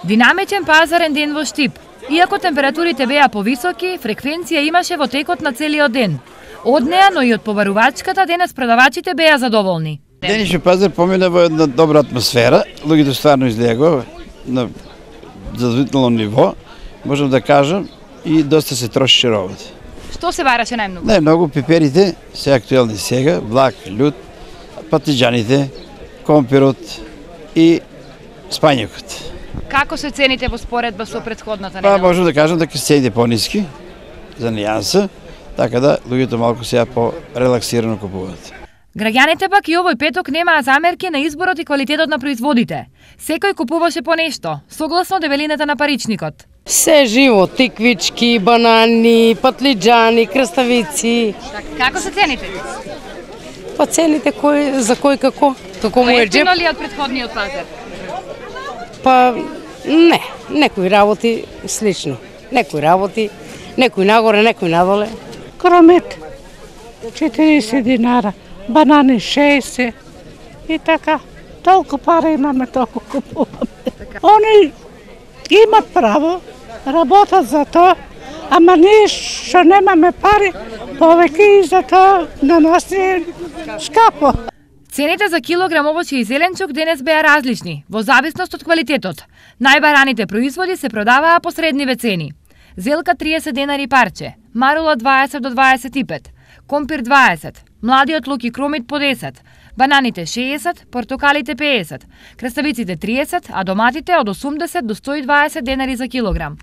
Динамичен пазарен ден во Штип. Иако температурите беа повисоки, фреквенција имаше во текот на целиот ден. Од неа, но и од побарувачката, денес продавачите беа задоволни. Денешниот пазар помина во една добра атмосфера. Луѓето стварно излегува на задоволително ниво, можам да кажам, и доста се трошеше работа. Што се бараше најмногу? Најмногу пиперите се актуелни сега, блак, лют, патиџаните, компирот и спањакот. Како се цените во споредба со претходната Па недела? можам да кажам дека цените пониски за нијанса, така да луѓето малку сега по-релаксирано купуваат. Граѓаните пак и овој петок немаа замерки на изборот и квалитетот на производите. Секој купуваше по нешто, согласно дебелината на паричникот. Се живо, тиквички, банани, патлиџани, краставици. Како се цените? Па цените за кој како? Како му е джеп? Поевтино ли од претходниот пазар? Па не, некои работи слично. Некои работи, некои нагоре, некои надоле. Кромет 40 динара, банани 60 и така. Толку пари имаме, толку купуваме. Они имат право, работат за тоа, ама ние што немаме пари, повеќе и за тоа на нас е скапо. Цените за килограм овошје и зеленчук денес беа различни, во зависност од квалитетот. Најбараните производи се продаваа по средниве цени. Зелка 30 денари парче, марула 20 до 25, компир 20, младиот лук и кромит по 10, бананите 60, портокалите 50, краставиците 30, а доматите од 80 до 120 денари за килограм.